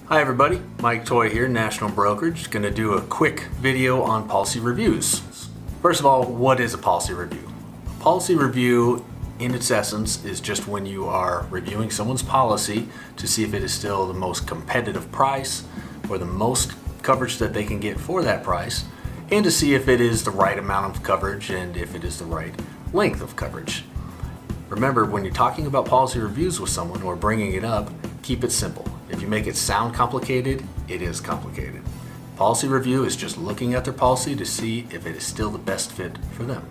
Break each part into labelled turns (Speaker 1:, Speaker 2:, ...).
Speaker 1: Hi everybody, Mike Toy here, National Brokerage. Going to do a quick video on policy reviews. First of all, what is a policy review? A policy review, in its essence, is just when you are reviewing someone's policy to see if it is still the most competitive price or the most coverage that they can get for that price, and to see if it is the right amount of coverage and if it is the right length of coverage. Remember, when you're talking about policy reviews with someone or bringing it up, keep it simple. If you make it sound complicated, it is complicated. Policy review is just looking at their policy to see if it is still the best fit for them.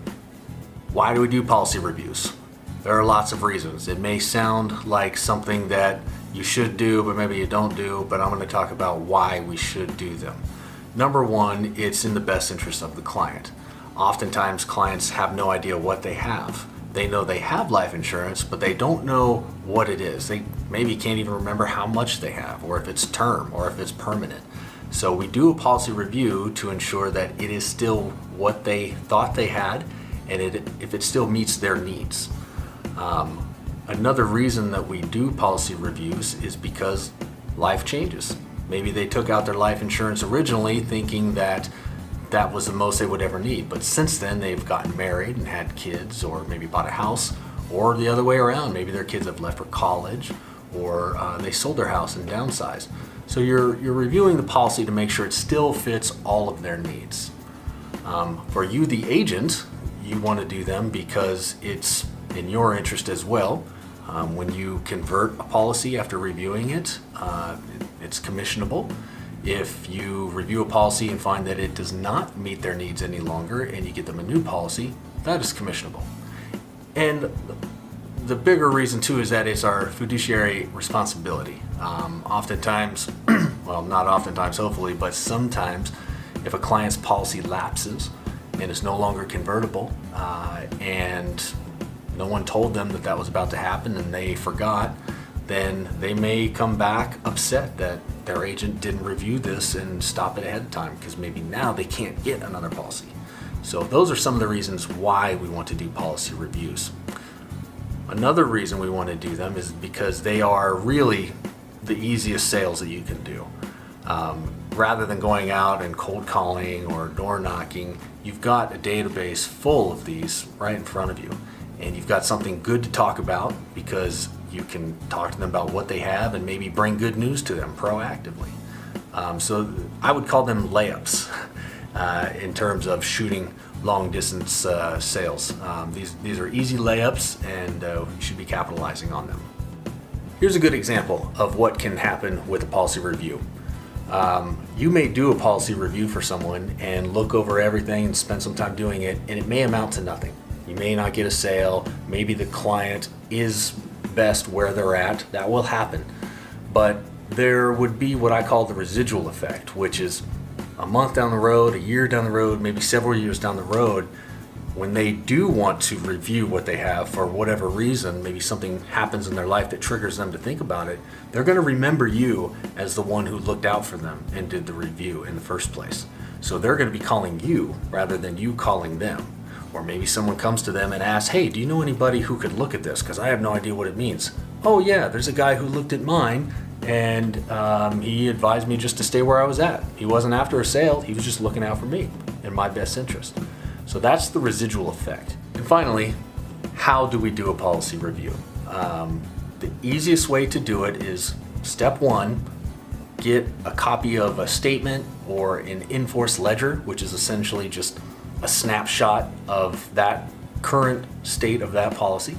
Speaker 1: Why do we do policy reviews? There are lots of reasons. It may sound like something that you should do, but maybe you don't do, but I'm going to talk about why we should do them. Number one, it's in the best interest of the client. Oftentimes, clients have no idea what they have. They know they have life insurance, but they don't know what it is. They maybe can't even remember how much they have, or if it's term, or if it's permanent. So we do a policy review to ensure that it is still what they thought they had, and if it still meets their needs. Another reason that we do policy reviews is because life changes. Maybe they took out their life insurance originally thinking that that was the most they would ever need, but since then they've gotten married and had kids, or maybe bought a house, or the other way around. Maybe their kids have left for college, or they sold their house and downsized. So you're reviewing the policy to make sure it still fits all of their needs. For you, the agent, you want to do them because it's in your interest as well. When you convert a policy after reviewing it, it's commissionable. If you review a policy and find that it does not meet their needs any longer and you get them a new policy, that is commissionable. And the bigger reason too is that it's our fiduciary responsibility. Oftentimes, well, not oftentimes hopefully, but sometimes if a client's policy lapses and is no longer convertible and no one told them that that was about to happen and they forgot, then they may come back upset that their agent didn't review this and stop it ahead of time, because maybe now they can't get another policy. So those are some of the reasons why we want to do policy reviews. Another reason we want to do them is because they are really the easiest sales that you can do. Rather than going out and cold calling or door knocking, you've got a database full of these right in front of you. And you've got something good to talk about because you can talk to them about what they have and maybe bring good news to them proactively. So I would call them layups in terms of shooting long distance sales. These are easy layups, and you should be capitalizing on them. Here's a good example of what can happen with a policy review. You may do a policy review for someone and look over everything and spend some time doing it, and it may amount to nothing. You may not get a sale. Maybe the client is best where they're at. That will happen. But there would be what I call the residual effect, which is a month down the road, a year down the road, maybe several years down the road, when they do want to review what they have for whatever reason, maybe something happens in their life that triggers them to think about it, they're going to remember you as the one who looked out for them and did the review in the first place. So they're going to be calling you rather than you calling them. Or maybe someone comes to them and asks, hey, do you know anybody who could look at this? Because I have no idea what it means. Oh yeah, there's a guy who looked at mine and he advised me just to stay where I was at. He wasn't after a sale, he was just looking out for me in my best interest. So that's the residual effect. And finally, how do we do a policy review? The easiest way to do it is step one, get a copy of a statement or an in-force ledger, which is essentially just a snapshot of that current state of that policy.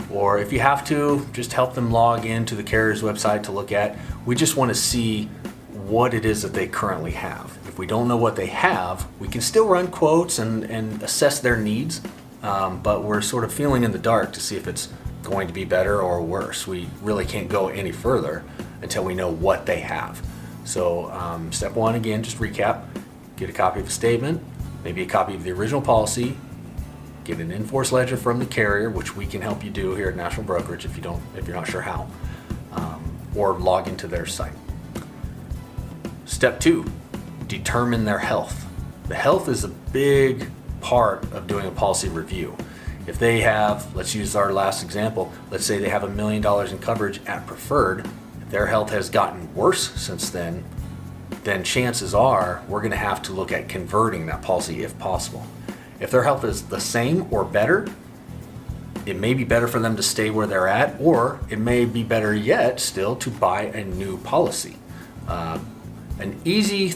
Speaker 1: Or if you have to, just help them log into the carrier's website to look at. We just want to see what it is that they currently have. If we don't know what they have, we can still run quotes and assess their needs, but we're sort of feeling in the dark to see if it's going to be better or worse. We really can't go any further until we know what they have. So step one, again, just recap, get a copy of a statement, maybe a copy of the original policy, get an in-force ledger from the carrier, which we can help you do here at National Brokerage if you're not sure how, or log into their site. Step two, determine their health. The health is a big part of doing a policy review. If they have, let's use our last example, let's say they have $1 million in coverage at preferred, their health has gotten worse since then chances are we're going to have to look at converting that policy if possible. If their health is the same or better, it may be better for them to stay where they're at, or it may be better yet still to buy a new policy. An easy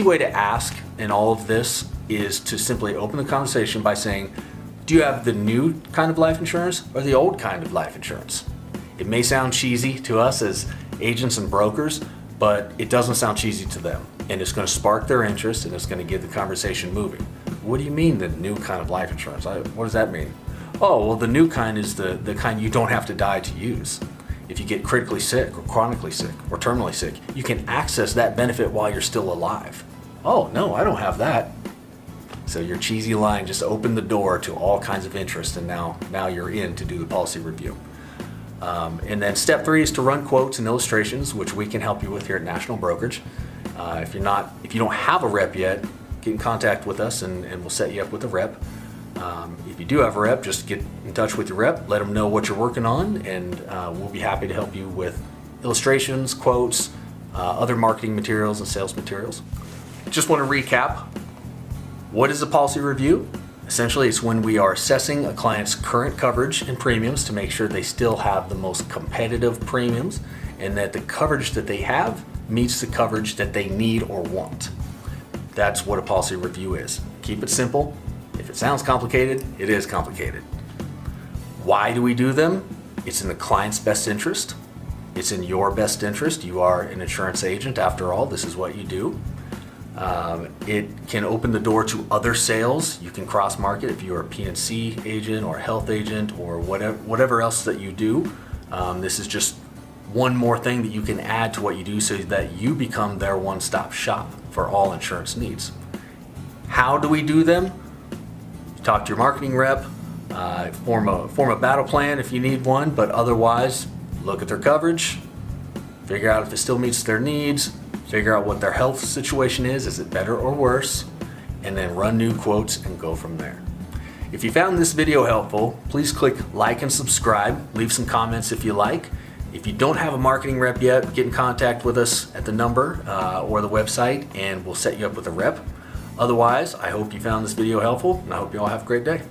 Speaker 1: way to ask in all of this is to simply open the conversation by saying, do you have the new kind of life insurance or the old kind of life insurance? It may sound cheesy to us as agents and brokers, but it doesn't sound cheesy to them, and it's going to spark their interest and it's going to get the conversation moving. What do you mean the new kind of life insurance? What does that mean? Oh, well, the new kind is the kind you don't have to die to use. If you get critically sick or chronically sick or terminally sick, you can access that benefit while you're still alive. Oh, no, I don't have that. So your cheesy line just opened the door to all kinds of interest, and now you're in to do the policy review. And then step 3 is to run quotes and illustrations, which we can help you with here at National Brokerage. If you don't have a rep yet, get in contact with us and we'll set you up with a rep. If you do have a rep, just get in touch with your rep, let them know what you're working on, and we'll be happy to help you with illustrations, quotes, other marketing materials and sales materials. Just want to recap. What is a policy review? Essentially, it's when we are assessing a client's current coverage and premiums to make sure they still have the most competitive premiums and that the coverage that they have meets the coverage that they need or want. That's what a policy review is. Keep it simple. If it sounds complicated, it is complicated. Why do we do them? It's in the client's best interest. It's in your best interest. You are an insurance agent after all. This is what you do. It can open the door to other sales. You can cross market if you're a P&C agent or a health agent or whatever else that you do. This is just one more thing that you can add to what you do so that you become their one-stop shop for all insurance needs. How do we do them? Talk to your marketing rep, form a battle plan if you need one, but otherwise look at their coverage, figure out if it still meets their needs, figure out what their health situation is it better or worse, and then run new quotes and go from there. If you found this video helpful, please click like and subscribe, leave some comments if you like. If you don't have a marketing rep yet, get in contact with us at the number or the website and we'll set you up with a rep. Otherwise, I hope you found this video helpful and I hope you all have a great day.